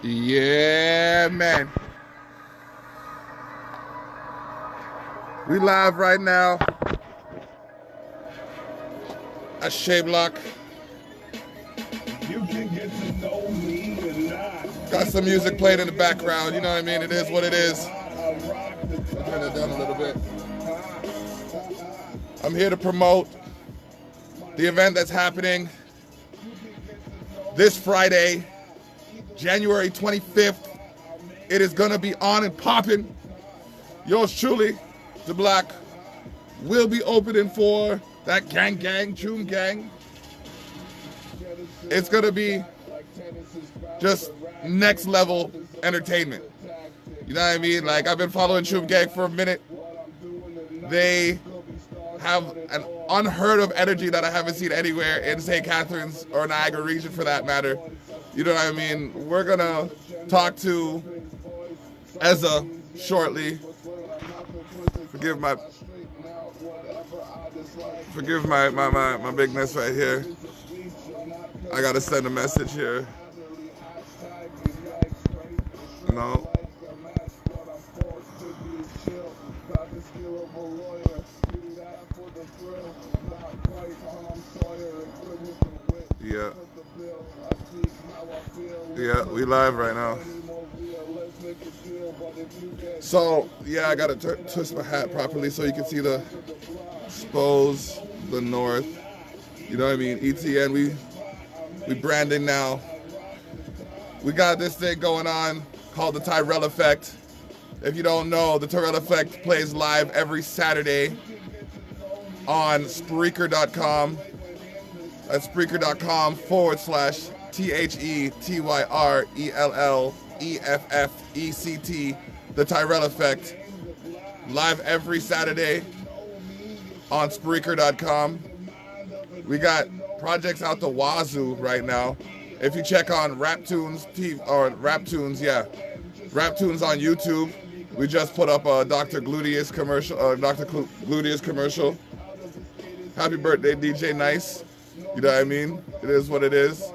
Yeah, man. We live right now at Dablock. You can get to know me tonight. Got some music playing in the background. You know what I mean? It is what it is. Turn it down a little bit. I'm here to promote the event that's happening this Friday, January 25th. It is gonna be on and popping. Yours truly, Dablock, will be opening for that Choom Gang. It's gonna be just next level entertainment. You know what I mean? Like, I've been following Choom Gang for a minute. They have an unheard of energy that I haven't seen anywhere in St. Catharines or Niagara region for that matter. You know what I mean? We're gonna talk to Ezza shortly. Forgive my bigness right here. I gotta send a message here. No. Yeah. Yeah, we live right now. So, yeah, I gotta twist my hat properly so you can see the expose the north. You know what I mean? ETN, we branding now. We got this thing going on called the Tyrell Effect. If you don't know, the Tyrell Effect plays live every Saturday on Spreaker.com. That's Spreaker.com/TheTyrellEffect. The Tyrell Effect. Live every Saturday on Spreaker.com. We got projects out the wazoo right now. If you check on Raptunes on YouTube, we just put up a Dr. Gluteus commercial. Happy birthday, DJ Nice. You know what I mean? It is what it is.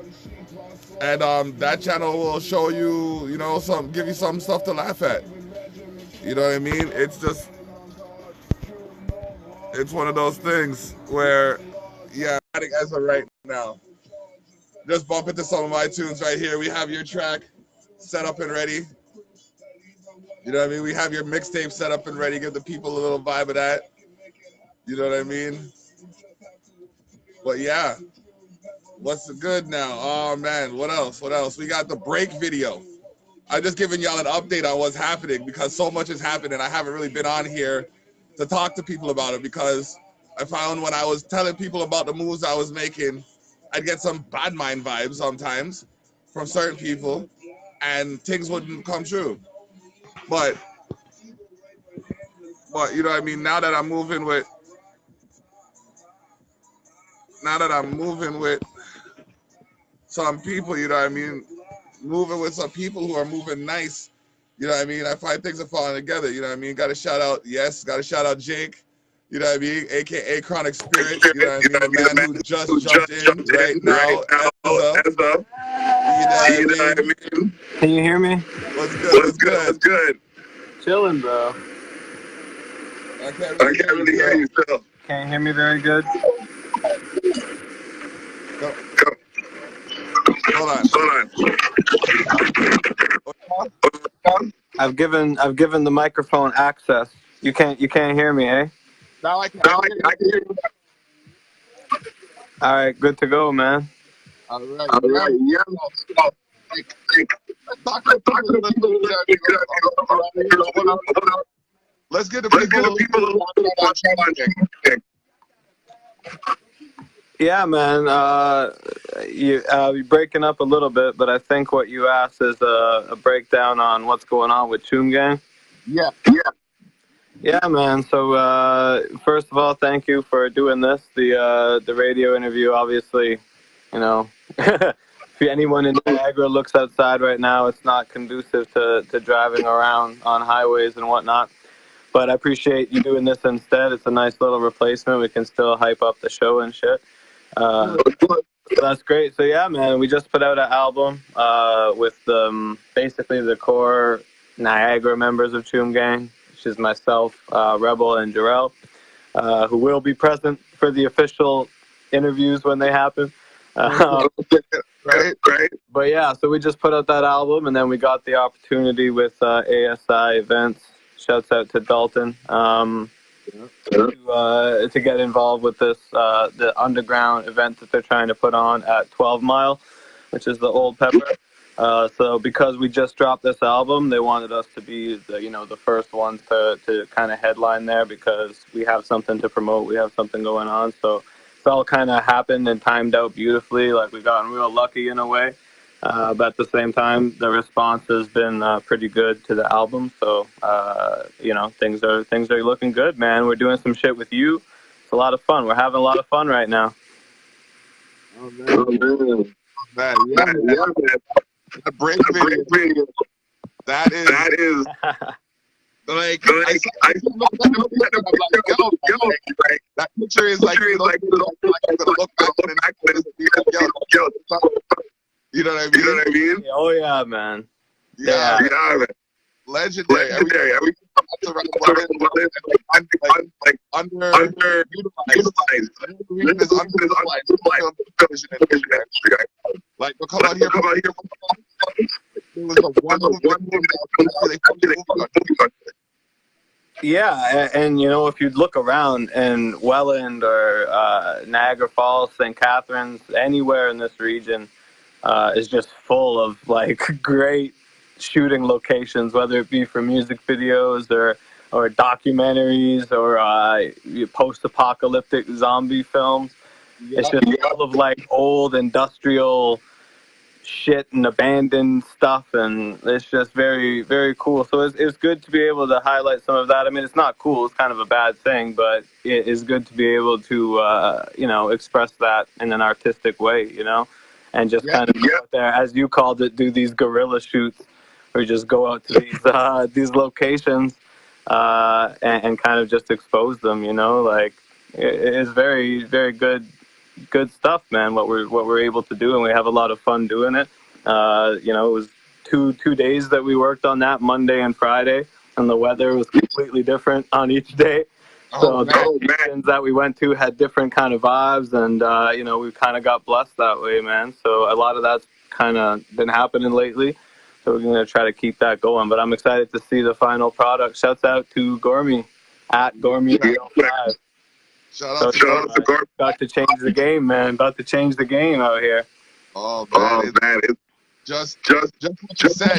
And that channel will show you, give you some stuff to laugh at. You know what I mean? It's one of those things where, yeah, I'm adding Ezza right now. Just bump into some of my tunes right here. We have your track set up and ready. You know what I mean? We have your mixtape set up and ready. Give the people a little vibe of that. You know what I mean? But yeah, what's the good now? Oh man, what else? We got the break video. I'm just giving y'all an update on what's happening because so much has happened and I haven't really been on here to talk to people about it because I found when I was telling people about the moves I was making, I'd get some bad mind vibes sometimes from certain people and things wouldn't come true. But you know what I mean? Now that I'm moving with some people, you know what I mean? Moving with some people who are moving nice, you know what I mean? I find things are falling together, you know what I mean? Got to shout out Jake, you know what I mean? AKA Chronic Spirit, you know what I mean? The man who just jumped in right now, Ezza. You know what I mean? Can you hear me? What's good? Chilling, bro. I can't really hear you, Phil. Can't hear me very good? Go. Hold on. I've given the microphone access. You can't hear me, eh? Now I can hear you. All right, good to go, man. All right. Yeah. Let's get the people. Yeah, man. You're breaking up a little bit, but I think what you asked is a breakdown on what's going on with Choom Gang. Yeah. Yeah, man. So first of all, thank you for doing this. The radio interview, obviously, if anyone in Niagara looks outside right now, it's not conducive to driving around on highways and whatnot. But I appreciate you doing this instead. It's a nice little replacement. We can still hype up the show and shit. So that's great. So yeah, man, we just put out an album with basically the core Niagara members of Choom Gang, which is myself, Rebel, and Jarrell, who will be present for the official interviews when they happen. Right. But yeah, so we just put out that album, and then we got the opportunity with ASI Events. Shouts out to Dalton. To get involved with this the underground event that they're trying to put on at 12 Mile, which is the Old Pepper. So because we just dropped this album, they wanted us to be the first ones to kind of headline there, because we have something to promote, we have something going on. So it's all kind of happened and timed out beautifully. Like, we've gotten real lucky in a way. But at the same time, the response has been pretty good to the album. So, things are looking good, man. We're doing some shit with you. It's a lot of fun. We're having a lot of fun right now. Oh, man. Yeah, man. The break video. That is like, I that picture is like, you look back and you know what I mean? Oh yeah, man. Yeah. Legendary. Every underutilized. Like, we'll come out here. It was a Yeah, and if you look around in Welland or Niagara Falls, St. Catharines, anywhere in this region is just full of like great shooting locations, whether it be for music videos or documentaries or post-apocalyptic zombie films. It's just full of like old industrial shit and abandoned stuff, and it's just very, very cool. So it's good to be able to highlight some of that. I mean, it's not cool, it's kind of a bad thing, but it is good to be able to express that in an artistic way, and just kind of go out there, as you called it, do these guerrilla shoots, or just go out to these locations and kind of just expose them. Like, it is very, very good stuff, man. What we're able to do, and we have a lot of fun doing it. It was two days that we worked on that, Monday and Friday, and the weather was completely different on each day. So the locations that we went to had different kind of vibes, and we kind of got blessed that way, man. So a lot of that's kind of been happening lately. So we're gonna try to keep that going. But I'm excited to see the final product. Shouts out to Gormy at Gormy5. Shout out to Gormy. About to change the game, man. About to change the game out here. Oh man, it's just what you said.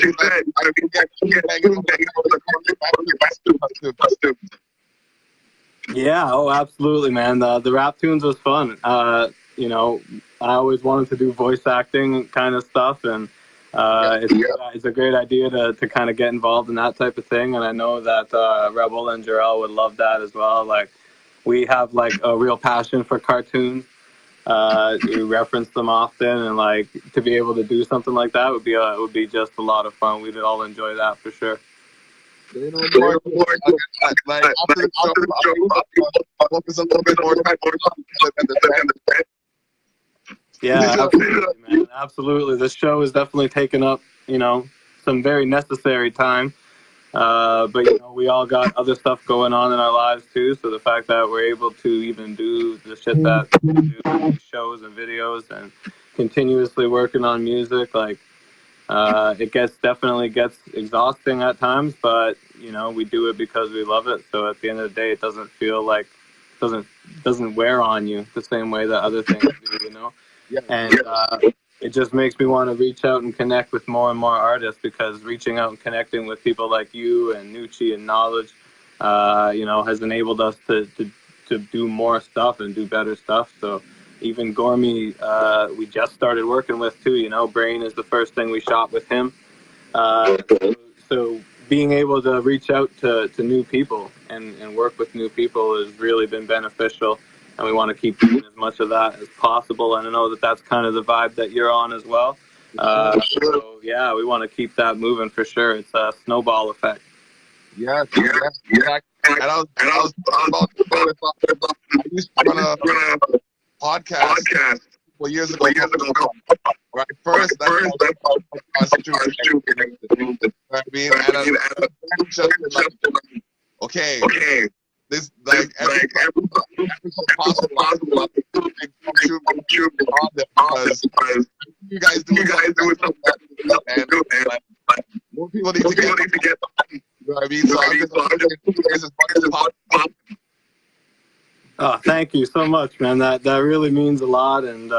Yeah, oh, absolutely, man. The Rap Tunes was fun. I always wanted to do voice acting kind of stuff, and it's a great idea to kind of get involved in that type of thing. And I know that Rebel and Jarrell would love that as well. Like, we have like a real passion for cartoons. We reference them often, and like, to be able to do something like that would be just a lot of fun. We'd all enjoy that for sure. Like, after the show, focus a little bit more. Yeah, absolutely, man. Absolutely. This show has definitely taken up, some very necessary time. But we all got other stuff going on in our lives too. So the fact that we're able to even do the shit that we do, these shows and videos, and continuously working on music, like, it definitely gets exhausting at times, but we do it because we love it. So at the end of the day, it doesn't feel like doesn't wear on you the same way that other things do, And it just makes me want to reach out and connect with more and more artists, because reaching out and connecting with people like you and Nucci and Knowledge, has enabled us to do more stuff and do better stuff. So even Gormy, we just started working with too. Brain is the first thing we shot with him. So being able to reach out to new people and work with new people has really been beneficial. And we want to keep doing as much of that as possible. And I know that that's kind of the vibe that you're on as well. So yeah, we want to keep that moving for sure. It's a snowball effect. Yeah. And I was about I used to run a podcast well, years ago. Right, first, that's how Constitution. You know what I mean? And just like, okay, this like every possible because you guys do it, and like, more people need to get. You know what I mean? So I'm just as much as possible. Oh, thank you so much, man. That really means a lot, and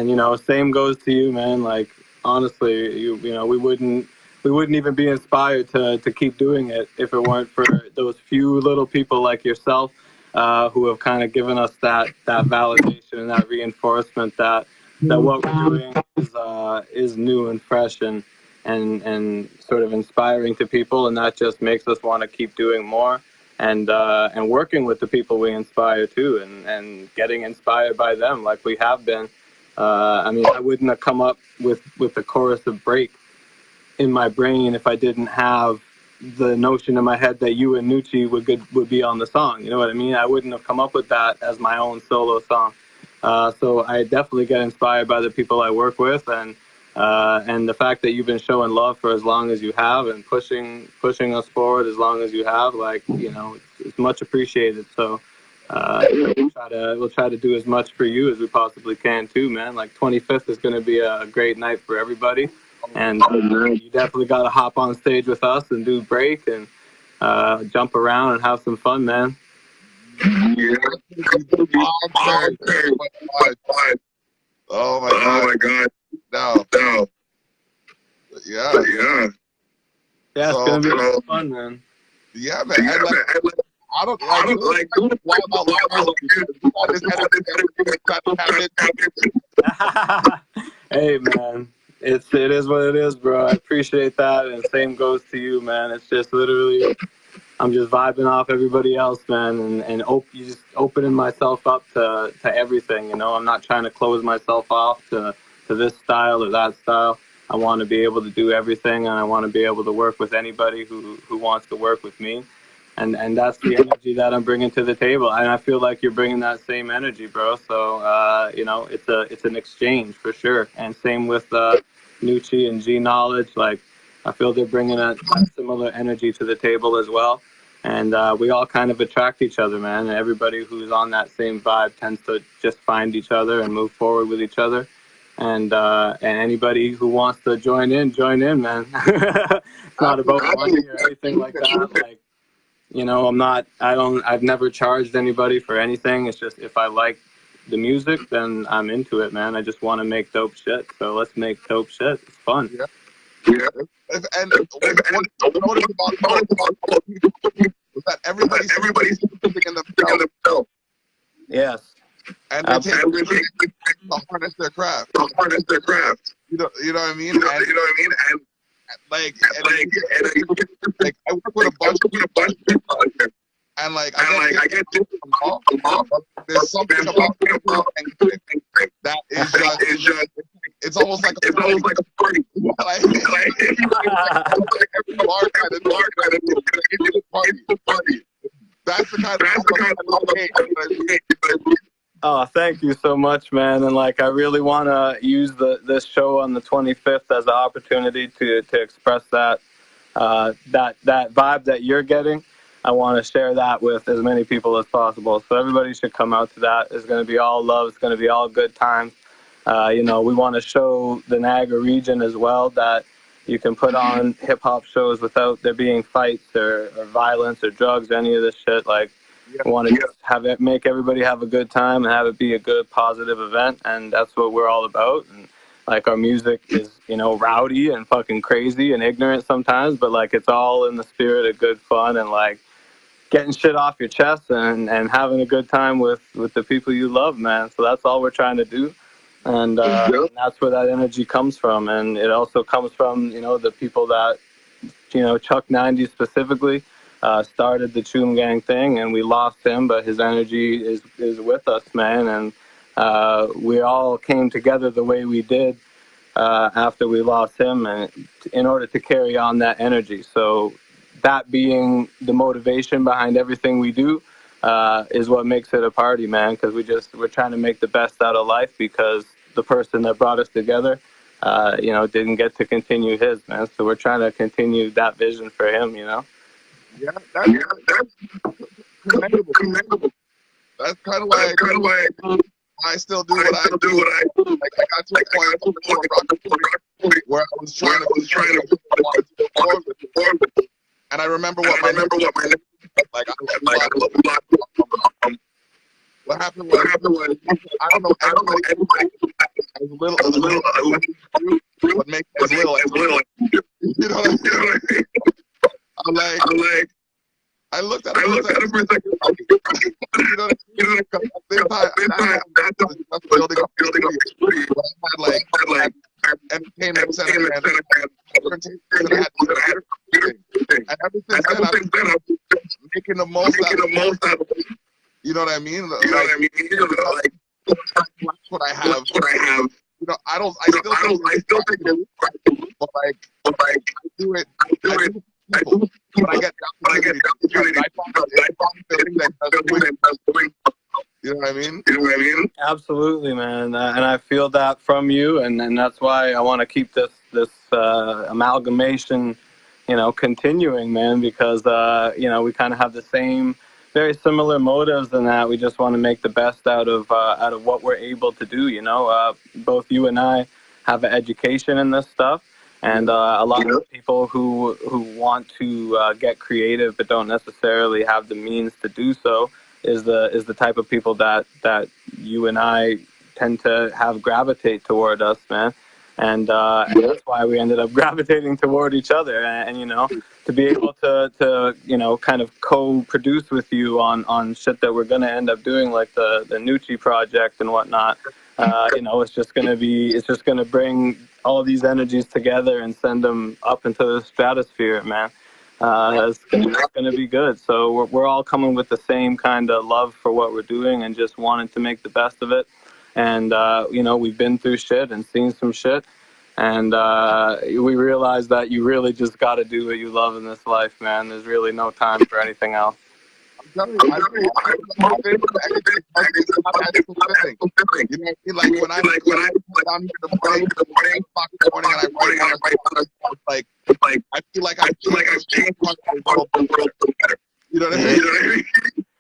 you know, same goes to you, man. Like honestly, you know, we wouldn't even be inspired to keep doing it if it weren't for those few little people like yourself, who have kind of given us that validation and that reinforcement that what we're doing is new and fresh and sort of inspiring to people, and that just makes us want to keep doing more. And working with the people we inspire too, and getting inspired by them like we have been. I mean, I wouldn't have come up with the chorus of Break in my brain if I didn't have the notion in my head that you and Nucci would be on the song. You know what I mean? I wouldn't have come up with that as my own solo song. So I definitely get inspired by the people I work with, and the fact that you've been showing love for as long as you have and pushing us forward as long as you have, like, you know, it's much appreciated. So we'll try to do as much for you as we possibly can too, man. Like 25th is going to be a great night for everybody, and you definitely got to hop on stage with us and do Break and jump around and have some fun, man. Yeah. Oh my god. No. Yeah. Yeah, it's gonna be fun, man. Yeah, man. I don't like Hey, man, it is what it is, bro. I appreciate that, and same goes to you, man. It's just literally, I'm just vibing off everybody else, man, and just opening myself up to everything. You know, I'm not trying to close myself off to this style or that style. I want to be able to do everything, and I want to be able to work with anybody who wants to work with me. And that's the energy that I'm bringing to the table, and I feel like you're bringing that same energy, bro. So you know, it's an exchange for sure. And same with Nucci and G Knowledge. Like, I feel they're bringing that similar energy to the table as well. And we all kind of attract each other, man. And everybody who's on that same vibe tends to just find each other and move forward with each other. And anybody who wants to join in, man. It's not about money or anything like that. Like, you know, I've never charged anybody for anything. It's just, if I like the music, then I'm into it, man. I just want to make dope shit. So let's make dope shit. It's fun. Yeah. And what is about was that everybody's something in themselves. Yes. And they take to harness their craft. You know what I mean? And like I work with a bunch of people, and like I get there's something about that is just it's almost like a party. Like every bar kind of party. That's the kind of Oh, thank you so much, man. And like, I really want to use this show on the 25th as an opportunity to express that vibe that you're getting. I want to share that with as many people as possible. So everybody should come out to that. It's going to be all love. It's going to be all good times. You know, we want to show the Niagara region as well that you can put on hip-hop shows without there being fights or violence or drugs, any of this shit. Like, we want to have it, make everybody have a good time and have it be a good, positive event, and that's what we're all about. And like, our music is, you know, rowdy and fucking crazy and ignorant sometimes, but like, it's all in the spirit of good fun and like getting shit off your chest and having a good time with the people you love, man. So that's all we're trying to do, and that's where that energy comes from. And it also comes from, you know, the people that, you know, Chuck 90 specifically started the Choom Gang thing, and we lost him, but his energy is with us, man. And we all came together the way we did after we lost him, and in order to carry on that energy. So that being the motivation behind everything we do, is what makes it a party, man. Because we're trying to make the best out of life because the person that brought us together, didn't get to continue his, man. So we're trying to continue that vision for him, Yeah, that's commendable. That's kind of why I still do what I do. Like I got to a point where I was trying to perform with it. And I remember what my like I love what happened was I don't know everybody as little but make as little as you know what I mean? I'm like I looked at him for a second. You know what I mean? Because at the same time, building up I had like entertainment center and I had and ever since then I've been making the most out of it. You know what I mean? Like that's what I have. You know, I still think but I do it. People. When I get the opportunity, you know what I mean? Absolutely, man. And I feel that from you, and that's why I want to keep this amalgamation, continuing, man, because we kind of have the same, very similar motives in that we just want to make the best out of what we're able to do. Both you and I have an education in this stuff. And a lot of people who want to get creative but don't necessarily have the means to do so is the type of people that you and I tend to have gravitate toward us, man. And that's why we ended up gravitating toward each other. And to be able to kind of co-produce with you on shit that we're going to end up doing, like the Nucci project and whatnot. It's just going to bring all these energies together and send them up into the stratosphere, man. It's going to be good. So we're all coming with the same kind of love for what we're doing and just wanting to make the best of it. And, we've been through shit and seen some shit. And we realize that you really just got to do what you love in this life, man. There's really no time for anything else. I'm telling you, my favorite activity is not actual living. You know what I mean? Like when I down here in the morning, 8 o'clock in the morning, and I write, I feel like I've changed the world better. You know what I mean?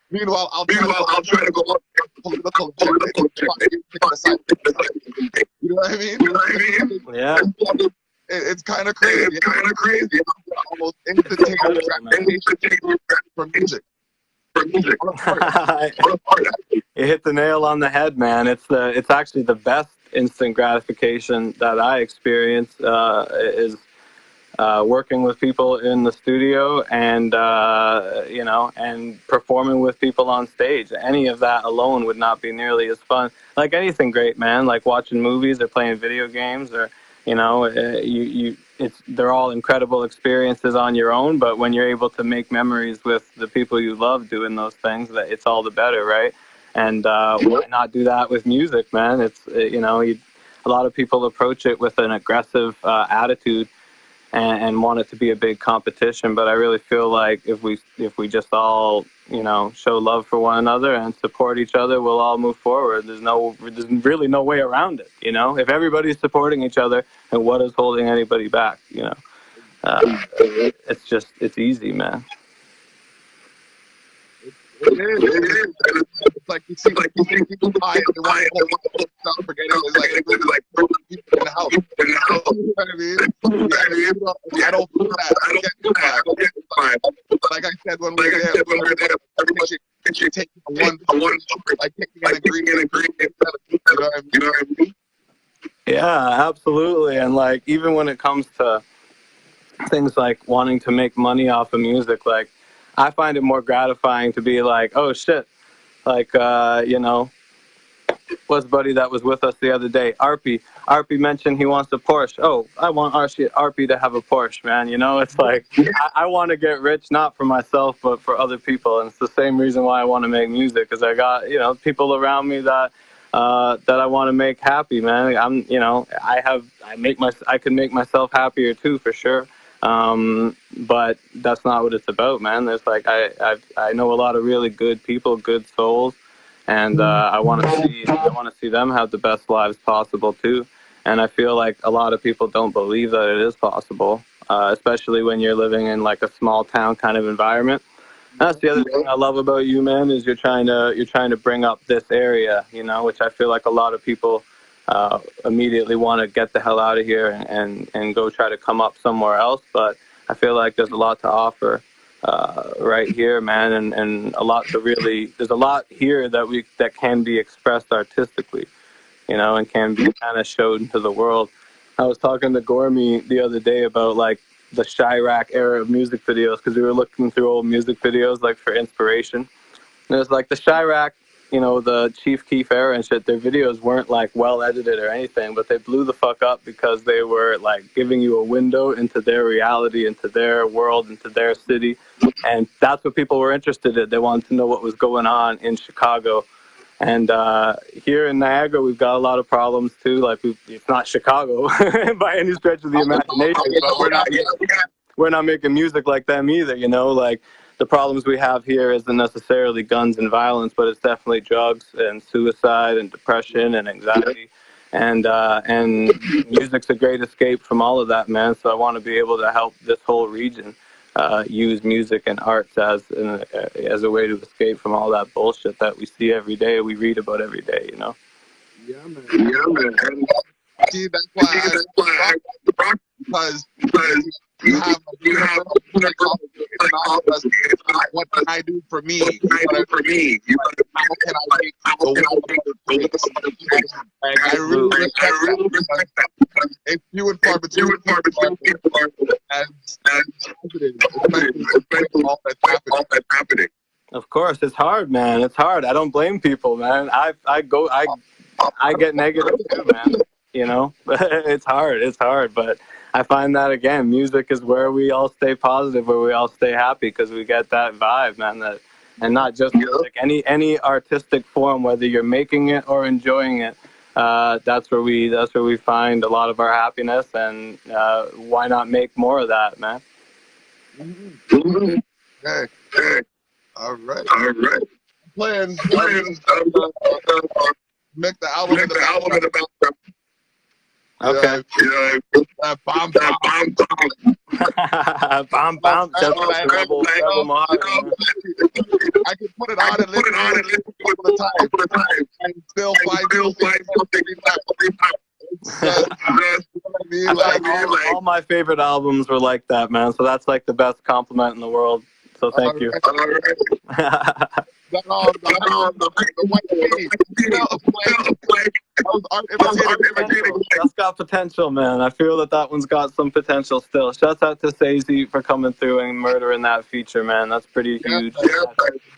Meanwhile, I'll try to go up political. You know what I mean? Yeah. It's kind of crazy. Almost instantaneous gratification for music. You hit the nail on the head, man. It's actually the best instant gratification that I experience is working with people in the studio and and performing with people on stage. Any of that alone would not be nearly as fun. Like anything great, man. Like watching movies or playing video games or they're all incredible experiences on your own, but when you're able to make memories with the people you love doing those things, that it's all the better, right? And why not do that with music, man? It's a lot of people approach it with an aggressive attitude and want it to be a big competition, but I really feel like if we just all show love for one another and support each other, we'll all move forward. There's really no way around it. If everybody's supporting each other, and what is holding anybody back? It's easy, man. It is. It's like you see people buy it, they want to stop forgetting. It's like people in the house. You know what I mean? I don't do that. I don't get fine. Like I said when we were there, everybody should take one, like taking an ingredient. You know what I mean? Yeah, absolutely. And like even when it comes to things like wanting to make money off of music, like I find it more gratifying to be like, oh shit, like what's buddy that was with us the other day, Arpy mentioned he wants a Porsche. Oh, I want Arpy to have a Porsche, man. It's like I want to get rich, not for myself but for other people, and it's the same reason why I want to make music, because I got people around me that I want to make happy, man. I can make myself happier too, for sure. But that's not what it's about, man. There's like I know a lot of really good people, good souls, and I want to see them have the best lives possible too. And I feel like a lot of people don't believe that it is possible, especially when you're living in like a small town kind of environment. That's the other thing I love about you, man, is you're trying to bring up this area, you know, which I feel like a lot of people immediately want to get the hell out of here and go try to come up somewhere else. But I feel like there's a lot to offer right here, man, and a lot to there's a lot here that can be expressed artistically, you know, and can be kind of showed to the world. I was talking to Gormy the other day about like the Chirac era of music videos, because we were looking through old music videos like for inspiration. And it was like the Chirac, you know, the Chief Keef era and shit, their videos weren't like well edited or anything, but they blew the fuck up because they were like giving you a window into their reality, into their world, into their city. And that's what people were interested in. They wanted to know what was going on in Chicago. And here in Niagara, we've got a lot of problems too. Like it's not Chicago by any stretch of the imagination, but we're not making music like them either. You know, like the problems we have here isn't necessarily guns and violence, but it's definitely drugs and suicide and depression and anxiety. And music's a great escape from all of that, man. So I want to be able to help this whole region use music and arts as a way to escape from all that bullshit that we see every day, we read about every day, you know? Yeah, man. Yeah, man. See, that's why I rock, because you have what can I do for me? How can I make the world? I really respect that. It's few and far between as especially all that's happening. Of course, it's hard, man. It's hard. I don't blame people, man. I get negative too, man. You know, it's hard, but I find that again, music is where we all stay positive, where we all stay happy, because we get that vibe, man. And not just like any artistic form, whether you're making it or enjoying it. That's where we find a lot of our happiness, and why not make more of that, man? Mm-hmm. Hey. All right. Playing. Make the album in the background. Okay. Bomb. I can put it on and listen all the time and still find something. All my favorite albums were like that, man. So that's like the best compliment in the world. So thank you. That's got potential, man. I feel that one's got some potential still. Shouts out to Sazy for coming through and murdering that feature, man. That's pretty huge.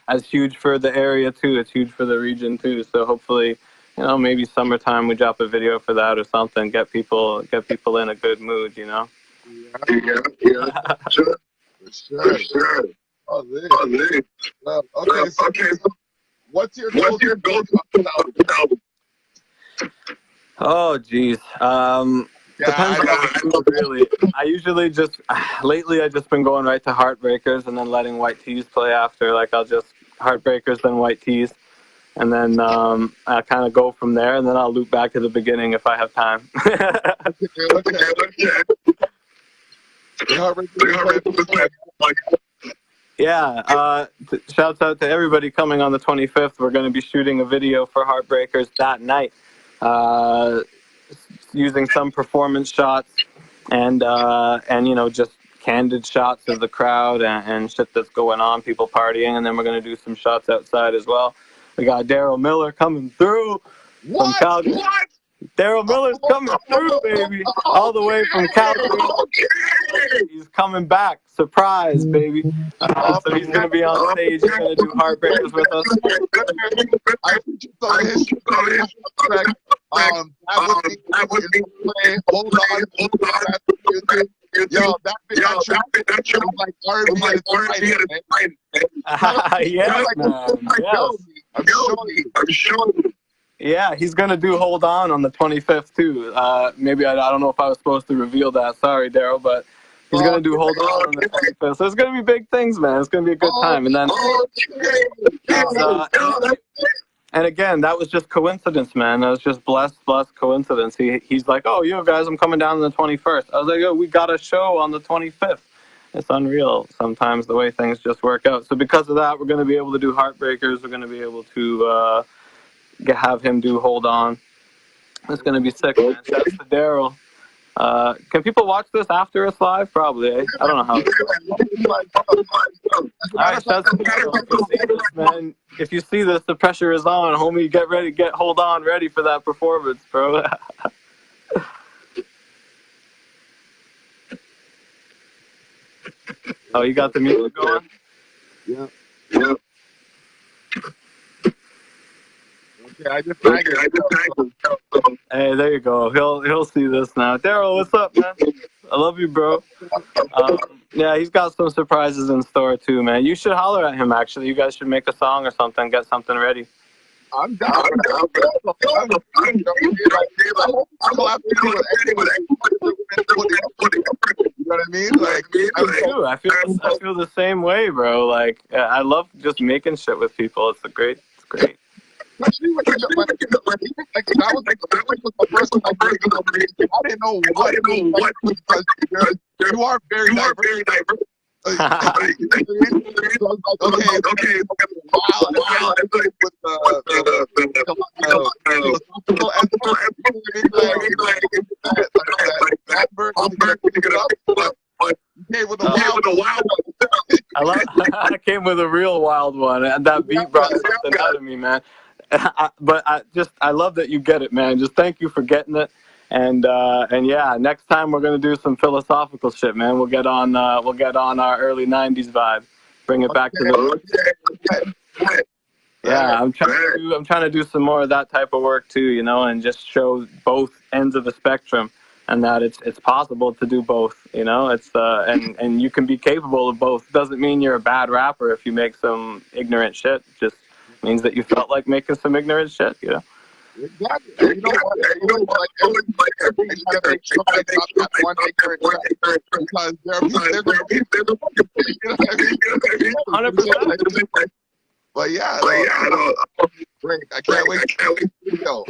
That's huge for the area too. It's huge for the region too. So hopefully, you know, maybe summertime we drop a video for that or something. Get people in a good mood, you know. Yeah. For sure. Okay. So what's your go-to album? Oh, geez. Depends on the mood, really. I usually lately I've just been going right to Heartbreakers and then letting White Tees play after. Like I'll just Heartbreakers, then White Tees. And then I kind of go from there, and then I'll loop back to the beginning if I have time. Yeah, shouts out to everybody coming on the 25th. We're going to be shooting a video for Heartbreakers that night, using some performance shots and you know, just candid shots of the crowd and shit that's going on, people partying, and then we're going to do some shots outside as well. We got Daryl Miller coming through from Calgary. Daryl Miller's coming through, baby, all the way from Calgary. He's coming back, surprise, baby. So he's gonna be on stage. He's gonna do Heartbreakers with us. Yo, that was like yeah, man. I'm showing you. Yeah, he's gonna do Hold On the 25th too. Maybe I don't know if I was supposed to reveal that. Sorry, Daryl, but He's gonna do Hold On the 25th. So it's gonna be big things, man. It's gonna be a good time. And then, and again, that was just coincidence, man. That was just blessed coincidence. He's like, oh, yo, guys, I'm coming down on the 21st. I was like, yo, we got a show on the 25th. It's unreal sometimes the way things just work out. So because of that, we're going to be able to do Heartbreakers. We're going to be able to have him do Hold On. It's going to be sick, man. Shouts to Daryl. Can people watch this after it's live? Probably, eh? I don't know how. All right, shouts to Daryl. If you see this, man, if you see this, the pressure is on, homie. Get ready, Hold On ready for that performance, bro. Oh, you got the music going? Yeah. Yeah. Okay, I just tagged him. Hey, there you go. He'll see this now. Daryl, what's up, man? I love you, bro. Yeah, he's got some surprises in store too, man. You should holler at him. Actually, you guys should make a song or something. Get something ready. I'm down. I'm down. You know what I mean? Like, I feel the same way, bro. Like, I love just making shit with people. It's great. Especially when that was the first time I didn't know what because you are very diverse. Okay. Wow. I came with a real wild one, and that beat brought something out of me, man. But I love that you get it, man. Just thank you for getting it. And yeah, next time we're gonna do some philosophical shit, man. We'll get on our early '90s vibe, bring it back to the. Yeah, I'm trying to do some more of that type of work too, you know, and just show both ends of the spectrum, and that it's possible to do both, you know. It's and you can be capable of both. Doesn't mean you're a bad rapper if you make some ignorant shit. It just means that you felt like making some ignorant shit, you know. Exactly. You know what? Everybody's got to make sure they stop that one ignorant because there's a you know what I mean? 100%. But yeah, great. I can't wait to go.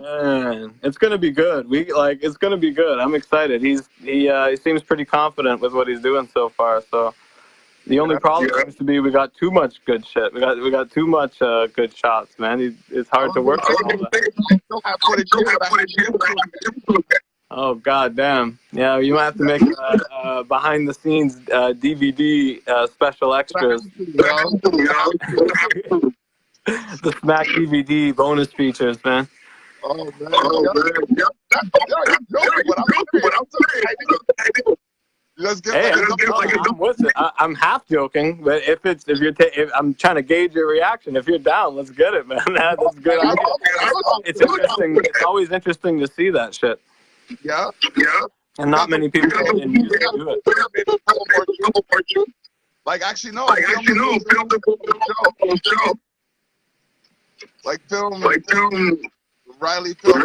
Man, it's gonna be good. It's gonna be good. I'm excited. He seems pretty confident with what he's doing so far. So the only problem seems to be we got too much good shit. We got too much good shots, man. It's hard to work with all that. Oh god damn. Yeah, you might have to make behind the scenes DVD special extras. The Smack DVD bonus features, man. Oh man. I'm with it. I'm half joking, but if I'm trying to gauge your reaction. If you're down, let's get it, man. That's good. It's interesting. It's always interesting to see that shit. Yeah. And not many people in music do it. Like actually no. Film Riley film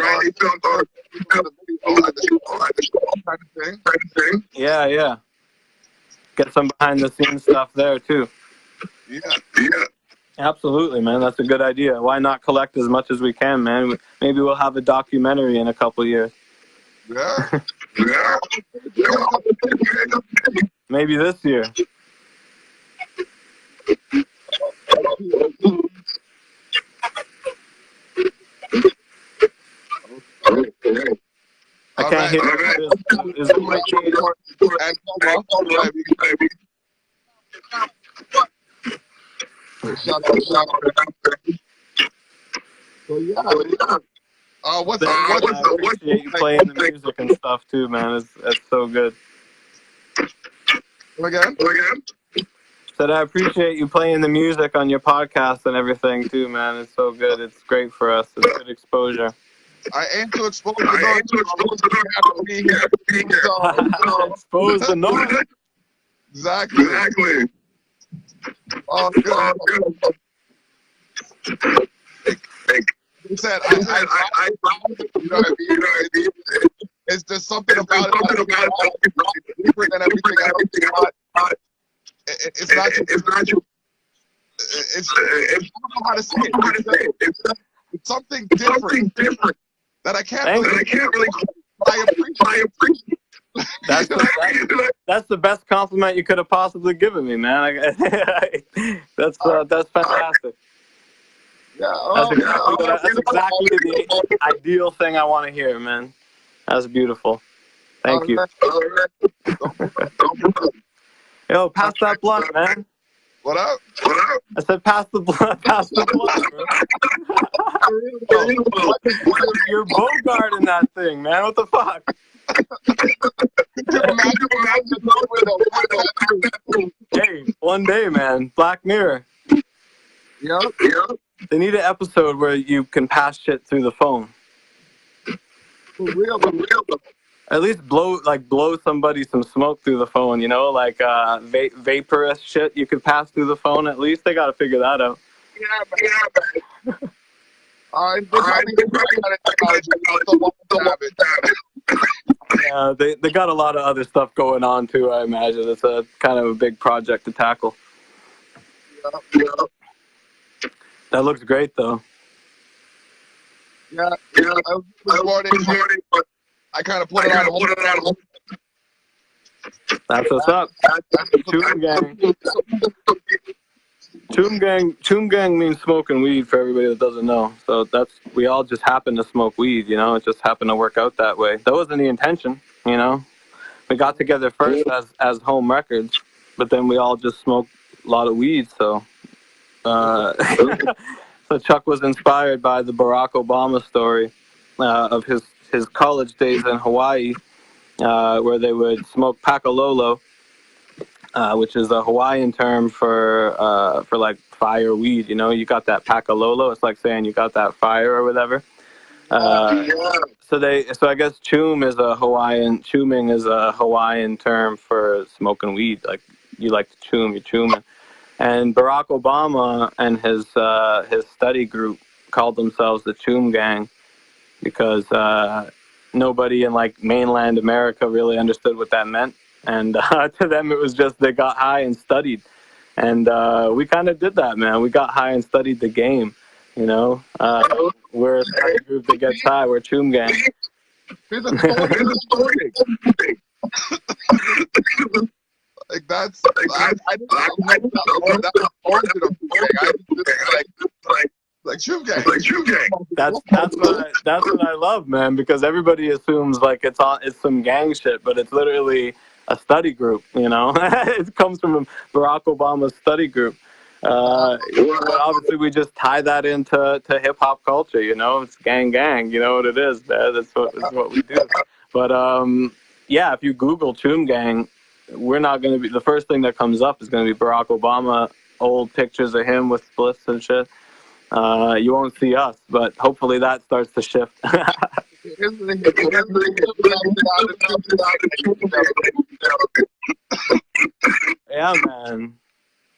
Yeah. Get some behind the scenes stuff there too. Yeah. Absolutely, man. That's a good idea. Why not collect as much as we can, man? Maybe we'll have a documentary in a couple years. Yeah. Maybe this year. I can't hear you. Is it my I appreciate you playing the music and stuff too, man. It's so good. Again? Said I appreciate you playing the music on your podcast and everything too, man. It's so good. It's great for us. It's good exposure. I aim to expose the north. Expose the north. Exactly. Oh, good. He said, I you know what I mean? It's just something about it deeper than everything else. It's not just, it's I don't know how to say it. It's something different that I can't really. I appreciate. That's the best compliment you could have possibly given me, man. That's fantastic. Yeah, That's exactly the ideal thing I want to hear, man. That's beautiful. Thank you. Yo, pass that blunt, man. What up? I said pass the blunt, man. You're Bogart in that thing, man. What the fuck? Hey, one day, man. Black Mirror. Yeah. They need an episode where you can pass shit through the phone. For real. At least blow somebody some smoke through the phone, you know, like vaporous shit you could pass through the phone. At least they got to figure that out. Yeah, they got a lot of other stuff going on too. I imagine it's a kind of a big project to tackle. Yeah. That looks great, though. Yeah. I was morning, but I kind of put it on. That's what's up. Choom Gang. Choom Gang means smoking weed for everybody that doesn't know. So we all just happen to smoke weed, you know. It just happened to work out that way. That wasn't the intention, you know. We got together first as H.O.M.E Records, but then we all just smoked a lot of weed. So, so Chuck was inspired by the Barack Obama story of his college days in Hawaii, where they would smoke pakalolo, which is a Hawaiian term for like fire weed. You know, you got that pakalolo. It's like saying you got that fire or whatever. So I guess choom is chooming is a Hawaiian term for smoking weed. Like you like to choom, you're chooming. And Barack Obama and his study group called themselves the Choom Gang because nobody in like mainland America really understood what that meant. And to them, it was just they got high and studied. And we kind of did that, man. We got high and studied the game, you know. We're a study group that gets high. We're Choom Gang. Like that's I didn't know that origin of like Choom Gang. That's what I love, man, because everybody assumes like it's some gang shit, but it's literally a study group, you know. It comes from Barack Obama's study group. Obviously we just tie that into hip hop culture, you know. It's gang, you know what it is, man. That's what we do. But yeah, if you Google Choom Gang, we're not going to be, the first thing that comes up is going to be Barack Obama, old pictures of him with splits and shit. You won't see us, but hopefully that starts to shift.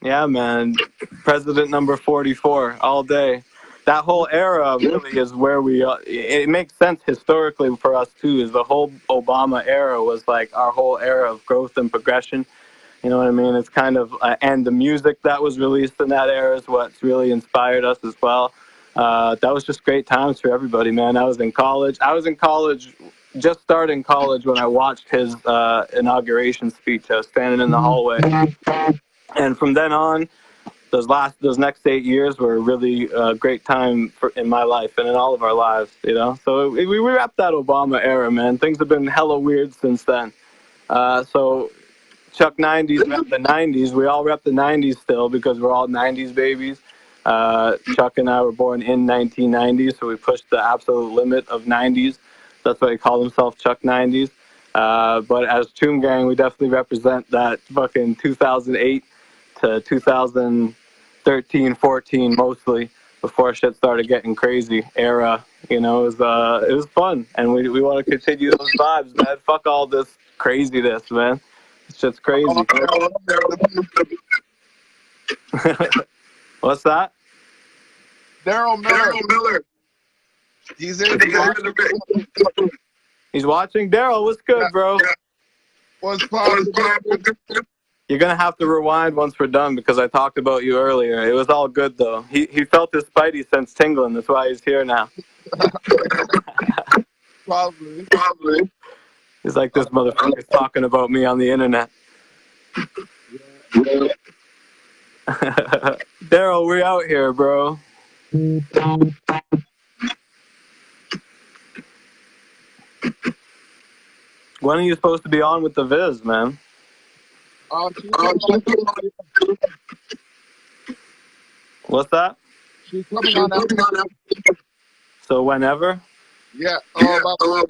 Yeah, man. President number 44 all day. That whole era really is where it makes sense historically for us too, is the whole Obama era was like our whole era of growth and progression. You know what I mean? It's kind of, and the music that was released in that era is what's really inspired us as well. That was just great times for everybody, man. I was in college, just starting college when I watched his inauguration speech. I was standing in the hallway. And from then on, those next 8 years were really a great time in my life and in all of our lives, you know? So we wrapped that Obama era, man. Things have been hella weird since then. So Chuck 90s rep the 90s. We all rep the 90s still because we're all 90s babies. Chuck and I were born in 1990, so we pushed the absolute limit of 90s. That's why he called himself Chuck 90s. But as Choom Gang, we definitely represent that fucking 2008 to 2013, 14 mostly, before shit started getting crazy era. You know, it was fun, and we want to continue those vibes, man. Fuck all this craziness, man. It's just crazy. What's that? Daryl Miller. He's in the He's watching. Daryl, what's good, bro? What's poppin'? You're gonna have to rewind once we're done because I talked about you earlier. It was all good though. He felt his spidey sense tingling. That's why he's here now. Probably. He's like, this motherfucker's talking about me on the internet. Daryl, we out here, bro. When are you supposed to be on with the Viz, man? What's that? She's coming on after. So whenever? Yeah, about 12.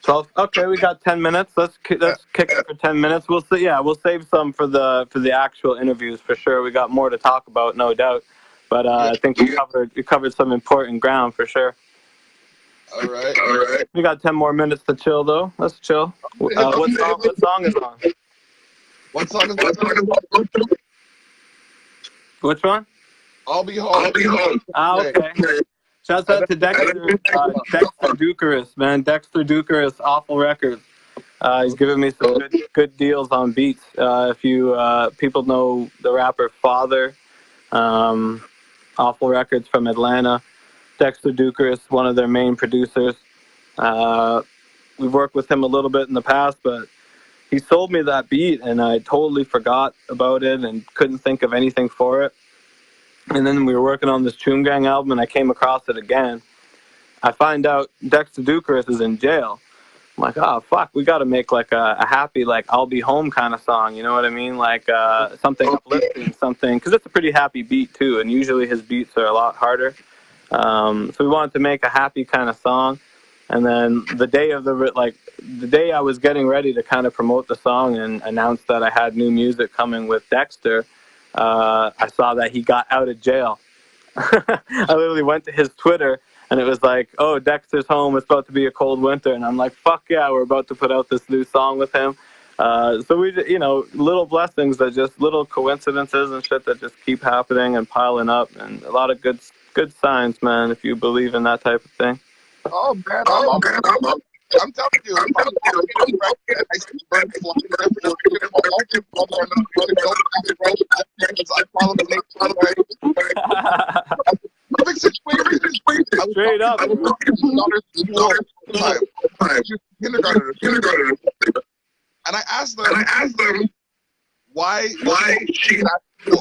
12. Okay, we got 10 minutes. Let's kick it for 10 minutes. We'll save some for the actual interviews for sure. We got more to talk about, no doubt. But I think we covered some important ground for sure. All right. We got 10 more minutes to chill though. Let's chill. What song is on? What song is on? Which one? I'll be home. Ah, okay. Shouts out to Dexter Ducaris, man. Dexter Ducaris, Awful Records. He's giving me some good deals on beats. If you people know the rapper Father, Awful Records from Atlanta. Dexter Ducaris, one of their main producers. We've worked with him a little bit in the past, but he sold me that beat, and I totally forgot about it and couldn't think of anything for it. And then we were working on this Choom Gang album, and I came across it again. I find out Dexter Ducaris is in jail. I'm like, oh, fuck, we got to make like a happy, like, I'll be home kind of song, you know what I mean? Like something uplifting, something, because it's a pretty happy beat, too, and usually his beats are a lot harder. So we wanted to make a happy kind of song. And then the day I was getting ready to kind of promote the song and announce that I had new music coming with Dexter, I saw that he got out of jail. I literally went to his Twitter and it was like, oh, Dexter's home. It's about to be a cold winter. And I'm like, fuck yeah, we're about to put out this new song with him. So we, little blessings that just little coincidences and shit that just keep happening and piling up, and a lot of good signs, man, if you believe in that type of thing. Oh, man. I'm telling you, I see birds flying perfect situation. Straight up. Kindergarten. And I asked them why she had to go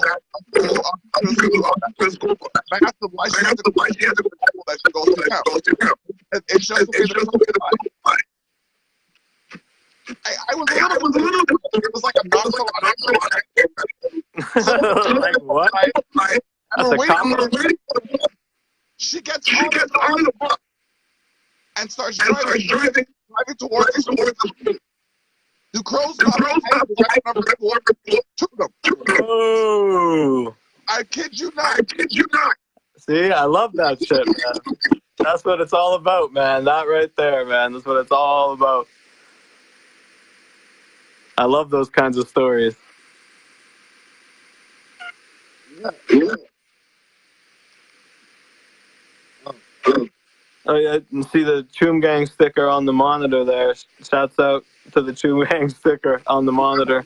to school. I asked them why she had to go to school that she goes to camp. It shows I was a little bit, it was like a nonchalant. Like what? That's a compliment. She gets on the bus and starts driving towards the the crows took them. Oh! I kid you not. See, I love that shit, man. That's what it's all about, man. That right there, man. That's what it's all about. I love those kinds of stories. Yeah. Oh yeah, you see the Choom Gang sticker on the monitor there. Shouts out to the Choom Gang sticker on the monitor.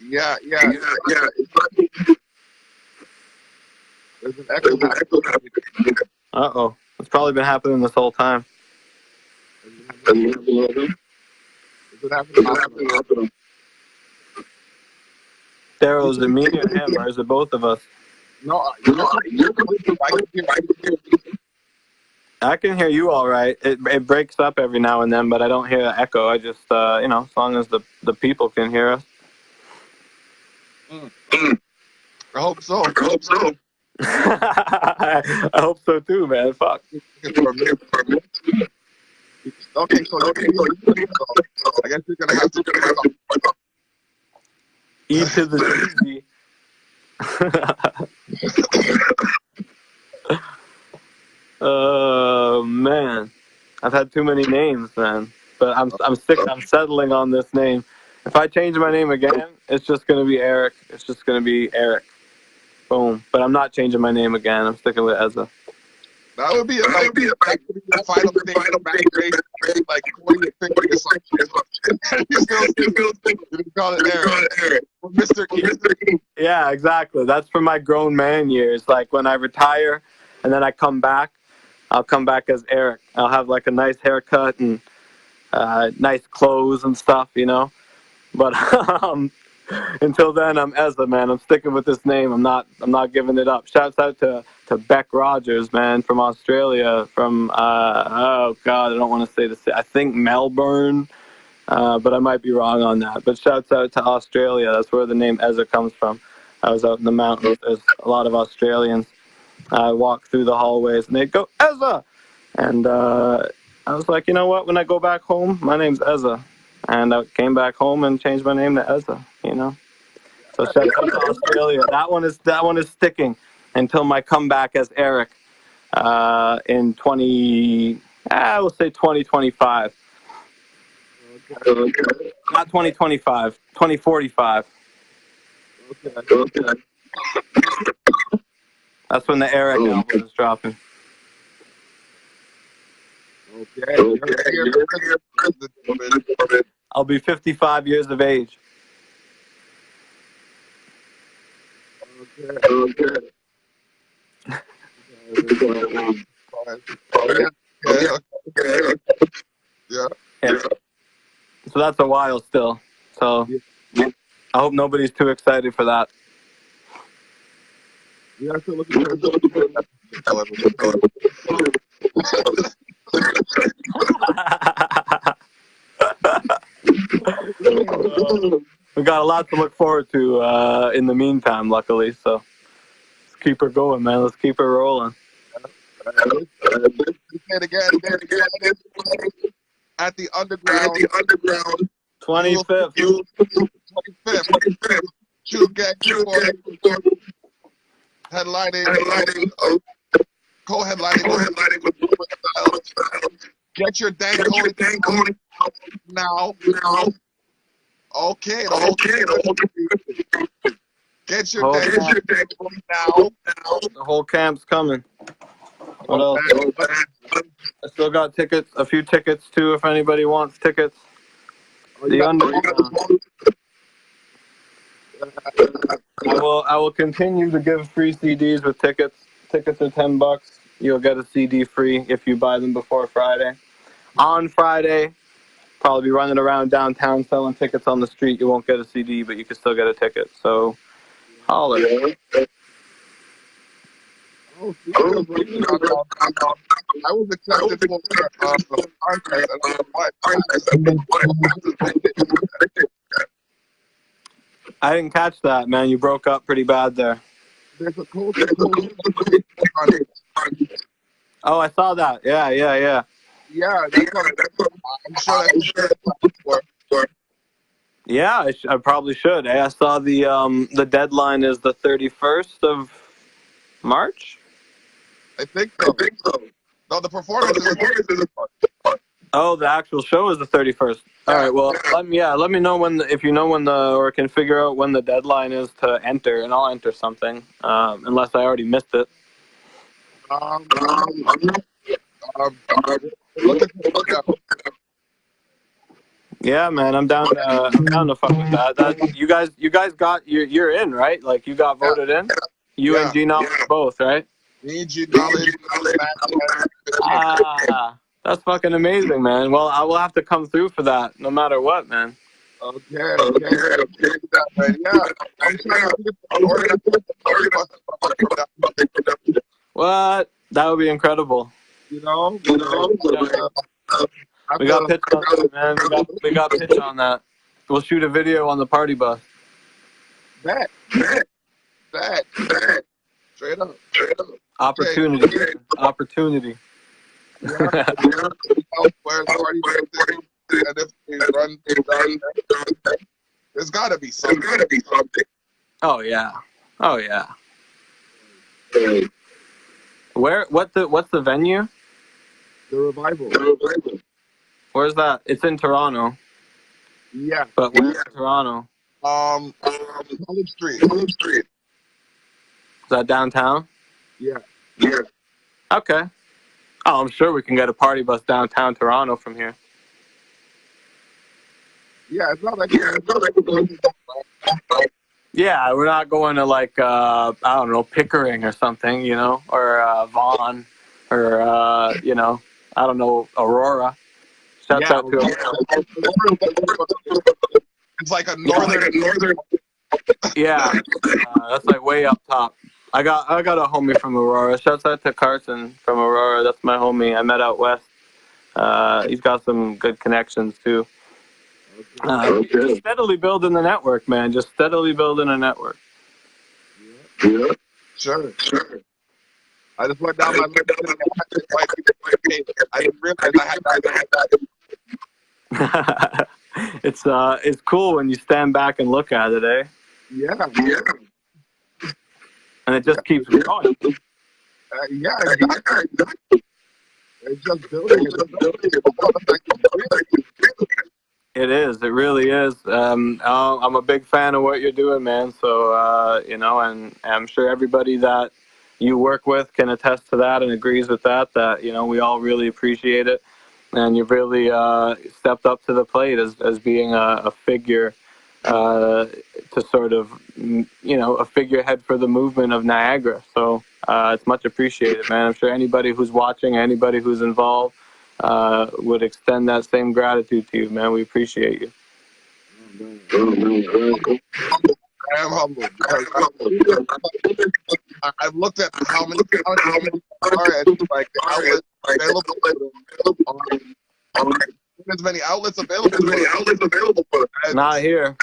Yeah. There's an echo. Uh-oh. It's probably been happening this whole time. Daryl, is it me or him, or is it both of us? No, I can hear you all right. It breaks up every now and then, but I don't hear the echo. I just, as long as the people can hear us. I hope so. I hope so too, man. Fuck. Okay, so I guess you're gonna have to E to the Z. Oh man, I've had too many names, man. But I'm sick. I'm settling on this name. If I change my name again, it's just gonna be Eric. It's just gonna be Eric. Boom. But I'm not changing my name again. I'm sticking with Ezza. That would be a that would be the final thing backstage, like 40 or 50 or something. You still call it Eric. Mr. King. Yeah, exactly. That's for my grown man years. Like when I retire and then I come back, I'll come back as Eric. I'll have like a nice haircut and nice clothes and stuff, you know. But until then, I'm Ezza, man. I'm sticking with this name. I'm not giving it up. Shouts out to Beck Rogers, man, from Australia. From oh god, I don't want to say this. I think Melbourne, but I might be wrong on that. But shouts out to Australia. That's where the name Ezza comes from. I was out in the mountains. There's a lot of Australians. I walk through the hallways and they'd go Ezza, and I was like, you know what? When I go back home, my name's Ezza. And I came back home and changed my name to Ezza, you know. So shout out to Australia. That one is sticking until my comeback as Eric in we'll say 2025. Okay. Not 2025, 2045. Okay. That's when the Eric album is dropping. Okay. I'll be 55 years of age. Okay. Yeah. So that's a while still. So I hope nobody's too excited for that. You have to look at We got a lot to look forward to in the meantime, luckily. So let's keep her going, man. Let's keep her rolling. At the underground. 25th. 25th. Choom Gang headlining. Co-headlining with Get your dang code now. Okay. Get your dang code now. The whole camp's coming. What else? I still got tickets, a few tickets too, if anybody wants tickets. The underground. I will continue to give free CDs with tickets. Tickets are $10. You'll get a CD free if you buy them before Friday. On Friday, probably be running around downtown selling tickets on the street. You won't get a CD, but you can still get a ticket. So, holler. I was accepted for I didn't catch that, man. You broke up pretty bad there. There's a cool. Oh, I saw that. Yeah. Yeah, that's what I'm sure that's Yeah, I probably should. I saw the deadline is the 31st of March. I think so. No, the performance is Oh, the actual show is the 31st. All right. Well, let me know when if you know when or can figure out when the deadline is to enter, and I'll enter something. Unless I already missed it. Yeah, man, I'm down to fuck with that. You guys got you're in, right? Like you got voted in. You and G Knowledge both, right? Me and G Knowledge. That's fucking amazing, man. Well, I will have to come through for that, no matter what, man. Okay. Yeah, I'm trying to What? That would be incredible. You know. We got pitch on that, man. We got pitch on that. We'll shoot a video on the party bus. That. Straight up. Opportunity. Okay. Opportunity. Yeah. There's got to be something. Oh yeah. What's the venue? The Revival. Where's that? It's in Toronto. Yeah. But where's Toronto? College Street. Is that downtown? Yeah. Okay. Oh, I'm sure we can get a party bus downtown Toronto from here. Yeah, it's not like we're going. Yeah, we're not going to like I don't know, Pickering or something, you know, or Vaughan, or I don't know, Aurora. Shouts out to Aurora. It's like a northern. Yeah, that's like way up top. I got a homie from Aurora. Shouts out to Carson from Aurora. That's my homie. I met out west. He's got some good connections too. Just steadily building the network, man. Just steadily building a network. Yeah. Sure. I just went down my list. I didn't realize I had that. It's cool when you stand back and look at it, eh? Yeah. And it just keeps growing. Yeah, exactly. It's just building. It is. It really is. I'm a big fan of what you're doing, man. So, and I'm sure everybody that you work with can attest to that and agrees with that, we all really appreciate it. And you've really stepped up to the plate as being a figure to sort of, a figurehead for the movement of Niagara. So it's much appreciated, man. I'm sure anybody who's watching, anybody who's involved, would extend that same gratitude to you, man. We appreciate you. I am humbled. I've looked at how many are and like outlets available. As many outlets available. Not here,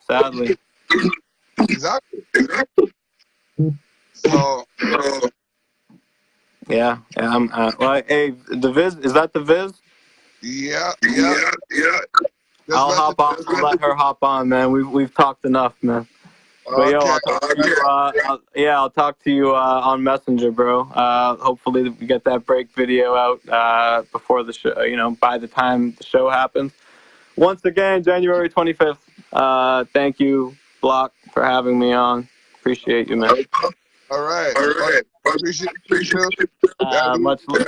sadly. Exactly. So. Yeah. Hey, the Viz, is that the Viz? Yeah. I'll hop on. I'll let her hop on, man. We've talked enough, man. But yo, I'll talk to you on Messenger, bro. Hopefully we get that break video out before the show. By the time the show happens. Once again, January 25th. Thank you, Block, for having me on. Appreciate you, man. All right. Appreciate you. Much love.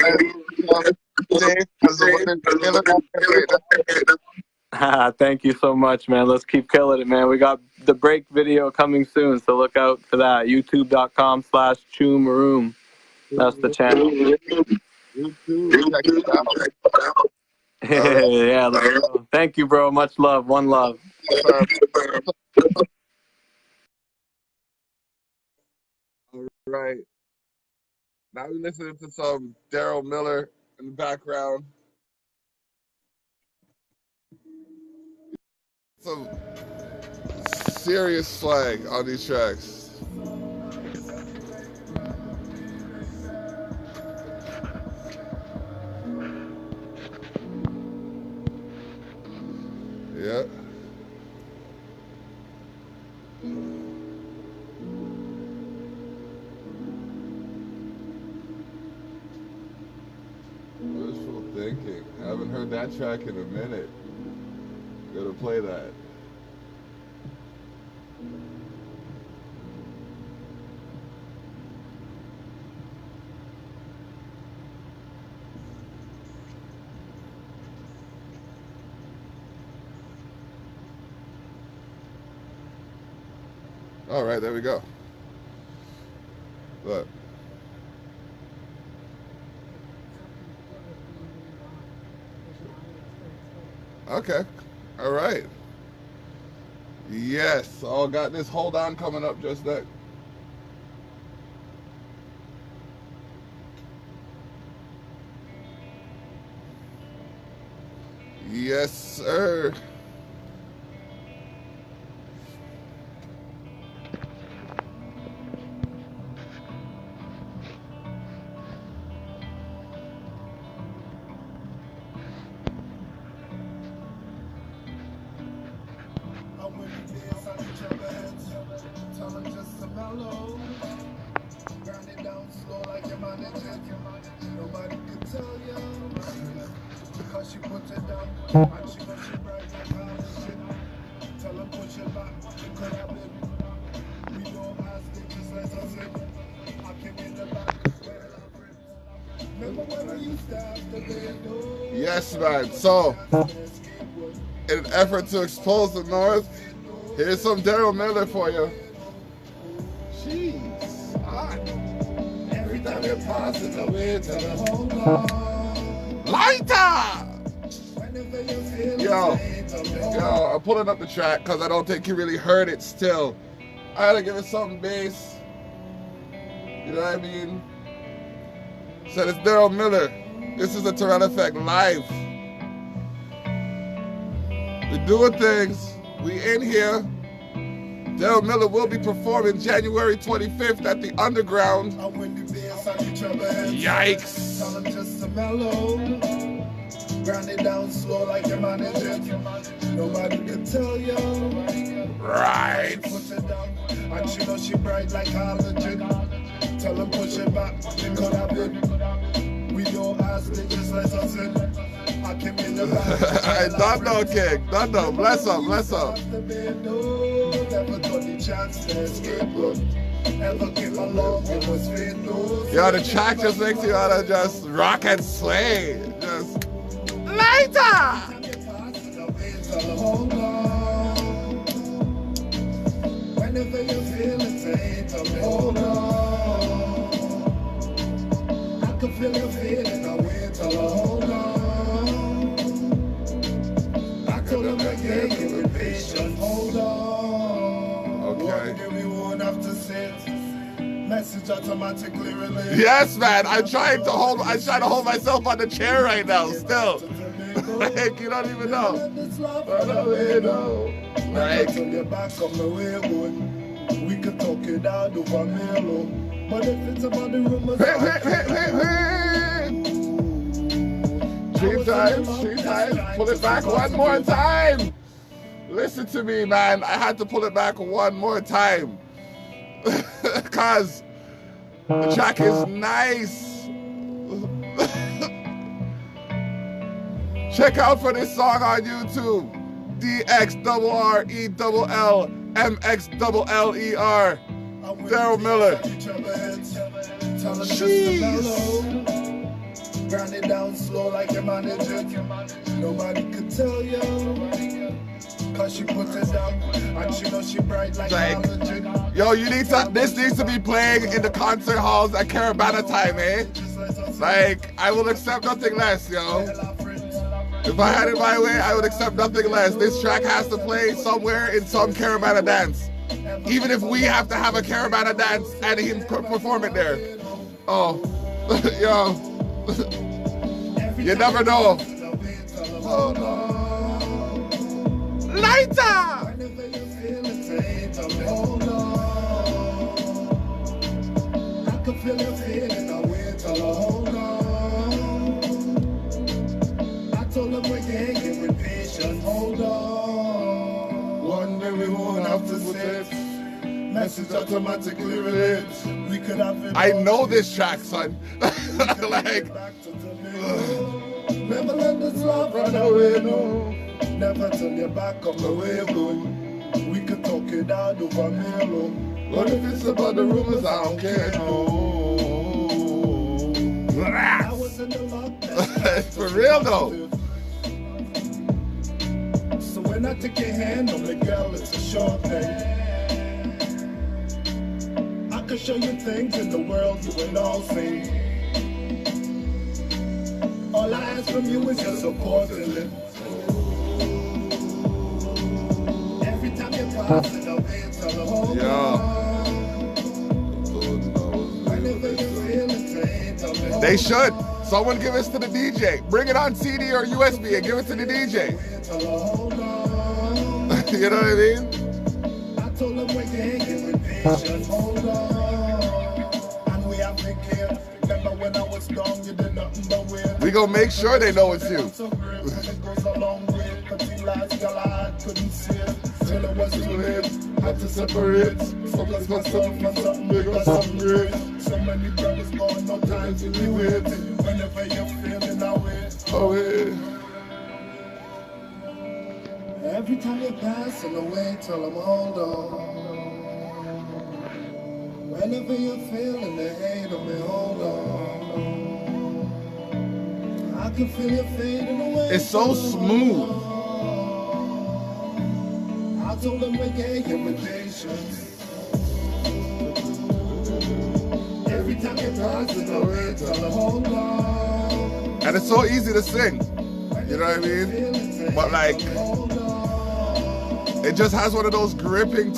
Thank you so much, man. Let's keep killing it, man. We got the break video coming soon, so look out for that. YouTube.com/ChoomRoom. That's the channel. Yeah. Thank you, bro. Much love. One love. All right. Now we're listening to some Daryl Miller in the background. Some serious slang on these tracks. Yeah. Wishful thinking. I haven't heard that track in a minute. Gotta play that. All right, there we go. Look. Okay. All right. Yes. All got this hold on coming up just next. Yes, sir. Yes, man. So, in an effort to expose the North, here's some Daryl Miller for you. Jeez. Hot. Every time you pass it away, tell her, hold on. Lighter! Yo, I'm pulling up the track because I don't think you really heard it still. I gotta give it some bass. You know what I mean? Said it's Daryl Miller. This is the Terrell Effect live. We doing things. We in here. Daryl Miller will be performing January 25th at the Underground. Yikes. Grind it down slow like your manager. Nobody can tell you. Right. Put it down. And she know she bright like halogen. Tell them push it back. They could have it. We don't ask, they just let us in. I came in the back. Dablock King. Dablock. Bless up. Bless up. Never got the chance to escape. Ever came along, it was fatal. Yo, the track just makes you wanna just rock and sway. Just lighter! Whenever you feel it, say, tell me, hold on. I can feel your feeling, I wait till I hold on. I told him again, give me patience, hold on. Okay. We won't have to sit. Message automatically relayed. Yes, man. I'm trying to hold myself on the chair right now. Still, like you don't even know. Like, we could talk it out over Melo. But if it's about the rumors, Three times. Pull it back one more time. Listen to me, man. I had to pull it back one more time. Cause the track is nice. Check out for this song on YouTube. DXRRELLMXLLER. Daryl Miller. Jeez. Grind it down slow like your manager. Nobody could tell you. Cause she put it down and she know she bright like halogen. Yo, this needs to be playing in the concert halls at Caravana time, eh? Like, I will accept nothing less, yo. If I had it my way, I would accept nothing less. This track has to play somewhere in some Caravana dance. Even if we have to have a Caravana dance and him perform it there. Oh, yo. You never know. Oh, no. Lighter! I can feel your feeling, I wait till I hold on. I told them we can't get with patience, hold on. One day we won't have to sit. Message automatically relates. We could have it. I know this track, son. Like, never let this love run away, no. Never turn your back on the way you're going. We could talk it out over Melo. But if it's about the rumors, I don't care, no. I was in the lockdown. For real, though. So when I take your hand on the girl, it's a short thing. I could show you things in the world you ain't all seen. All I ask from you is your support in it. Every time you pass it, I'll be until the whole They should. Someone give us to the DJ. Bring it on CD or USB and give it to the DJ. You know what I mean? I told them we can't get with patience, hold on. And we have to care. Remember when I was young, you did nothing but wait. We gonna make sure they know it's you. So great when it goes a long way. Cause the last girl I couldn't see it. Till it was too late. Had to separate. Focus myself on something big or something great. So many brothers gone, no time to be waiting. Whenever you're feeling that way. Oh, yeah. Every time you're passing away, tell them hold on. Whenever you're feeling the hate of me, hold on. can feel it fading away. It's so smooth. I told them to get invitations. Every time you pass it away, tell them hold on. And it's so easy to sing. You know what I mean? But like, it just has one of those gripping.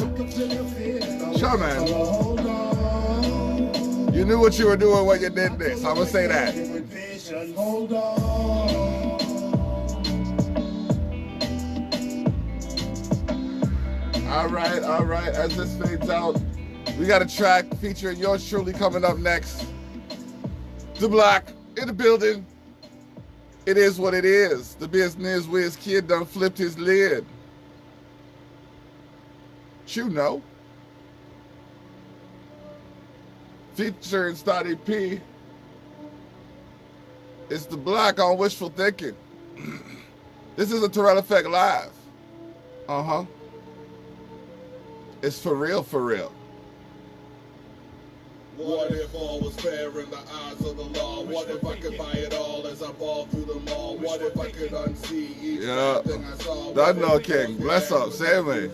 Sure, man. You knew what you were doing when you did this. I'm gonna say that. All right. As this fades out, we got a track featuring yours truly coming up next. Dablock in the building. It is what it is. The business where his kid done flipped his lid. You know. Featuring Starty P. It's Dablock on Wishful Thinking. This is a Terrell Effect Live. It's for real, for real. What if all was fair in the eyes of the law? What if I could buy it all as I ball through the mall? What if I could unsee each thing I saw? Done no king. Bless up. Say me.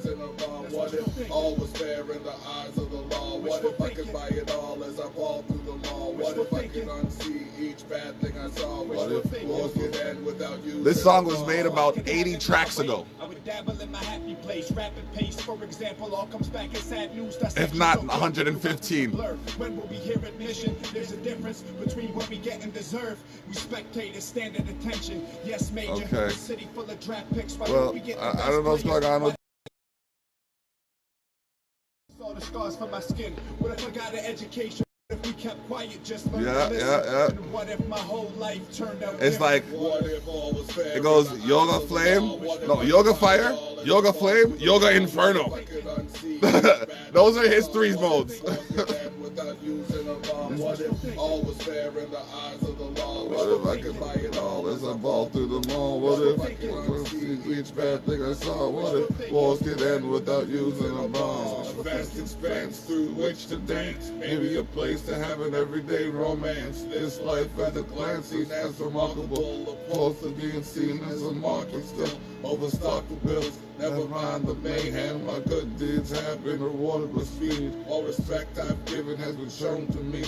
What if all was fair in the eyes of the law? What if I could buy it all as I ball through the mall? What if I could unsee each bad thing I saw? What if wars could end without you? This song was made about 80 tracks ago. I would dabble in my happy place, rapid pace. For example, all comes back as sad news. If not 115. When will we hear admission? There's a difference between what we get and deserve. We spectators stand at attention. Yes, major. Okay. City full of draft picks. Well, I don't know what's going on with. Saw the scars from my skin. What if I got an education? If we kept quiet, just learn Yeah. And what if my whole life turned out It's like, What if all was fair? it goes Yoga Flame, no, Yoga Fire, Yoga Flame, Yoga Inferno. Those are his three modes. What if all was fair in the eyes of the law? What if I could buy it all as I ball through the mall? What if I could see each bad thing I saw? What if wars could end without using a bomb? A vast expanse through which to dance. Maybe a place to have an everyday romance. This life at a glance seen as remarkable. Opposed to being seen as a market still. Overstocked with bills. Never mind the mayhem. My good deeds have been rewarded with speed. All respect I've given has been shown to me.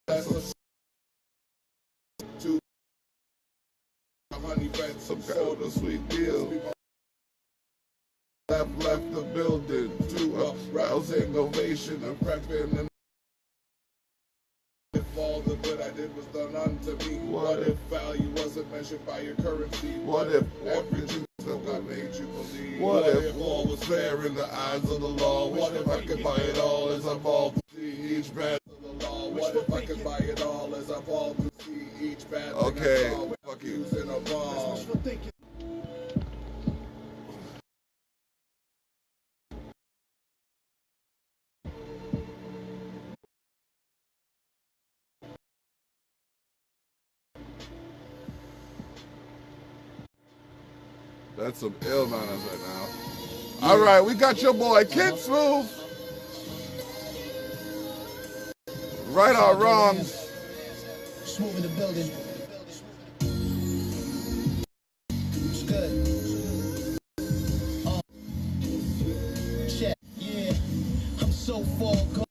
That's a to honey fed some sort of sweet deal. Left the building to a rousing ovation of prepping and if all the good I did was done unto me. What if value wasn't measured by your currency? What if every truth that God made you believe? What if all was fair in the eyes of the law? What if I could buy it all as I fall to see each bad of the law? What if I could buy it all as I fall to see each bad thing I saw? Fuck using a bomb. That's some ill manners right now. All right, we got your boy Kid Smooth. Right or wrong. Smooth in the building. It's good. Check. Yeah. I'm so far gone.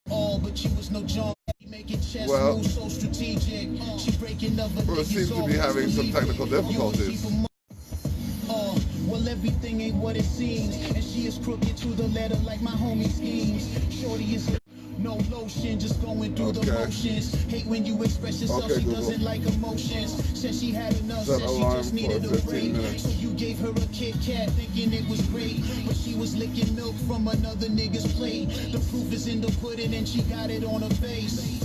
All but you was no John. Making chess moves so strategic. She breaking up Well, it seems to be having some technical difficulties. Well, everything ain't what it seems, and she is crooked to the letter like my homie schemes. Shorty is no lotion, just going through the motions. Hate when you express yourself, she doesn't like emotions. Said she had enough, said she just needed a break. So you gave her a Kit Kat thinking it was great, but she was licking milk from another nigga's plate. The proof is in the pudding and she got it on her face.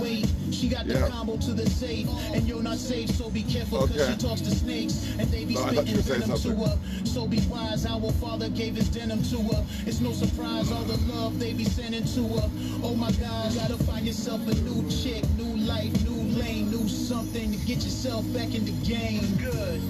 Wait, she got the combo to the safe, and you're not safe, so be careful because she talks to snakes, and they be spitting venom to her. So be wise, our father gave his denim to her. It's no surprise all the love they be sending to her. Oh my God, gotta find yourself a new chick, new life, new lane, new something to get yourself back in the game. Good.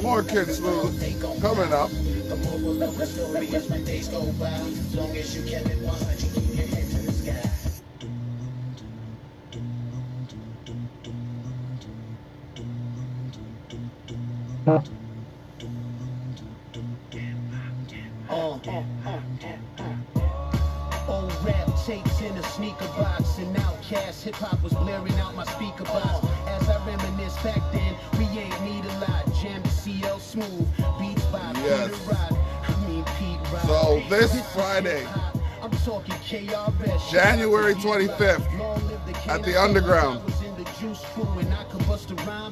More Kid Smooth coming up. The moral of the story is when days go by, as long as you kept it 100, keep your head to the sky. Old rap tapes in a sneaker box, and Outkast hip-hop was blaring out my speaker box. As I reminisce back then, we ain't need a lot. Jam to CL Smooth, beats by Yes. Peter Rock. I mean Pete Rock. So this Friday, I'm talking KRS. January 25th, at the Underground,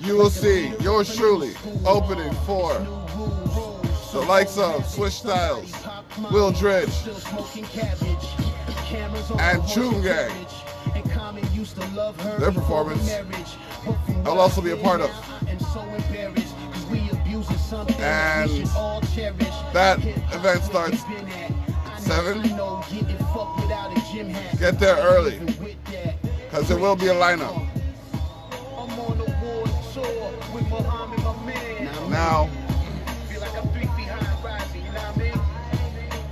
you will see yours truly opening for the likes of Swish Styles, Will Dredge, and Choom Gang. Their performance I'll also be a part of. And that event starts at 7. Get there early, because there will be a lineup. Now,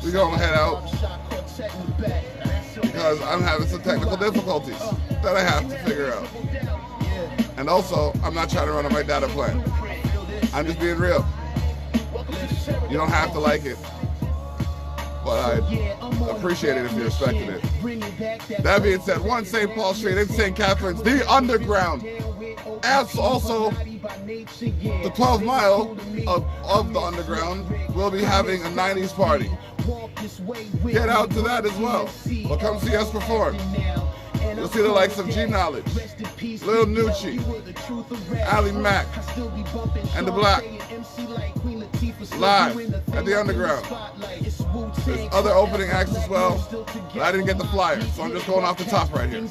we're going to head out because I'm having some technical difficulties that I have to figure out. And also, I'm not trying to run on my data plan. I'm just being real. You don't have to like it, but I'd appreciate it if you respected it. That being said, 1 St. Paul Street in St. Catharines, the Underground, as also the 12 mile of the Underground will be having a 90s party. Get out to that as well, but come see us perform. You'll see the likes of G Knowledge, Lil Nucci, Ali Mac, and the Black live at the Underground. There's other opening acts as well, but I didn't get the flyer, so I'm just going off the top right here.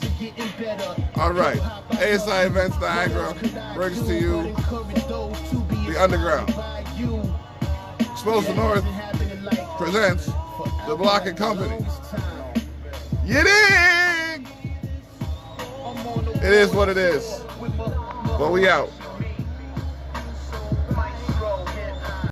All right, ASI Events Niagara brings to you the Underground. Exposed to North presents the Block and Company. You dig? It is what it is. But we out.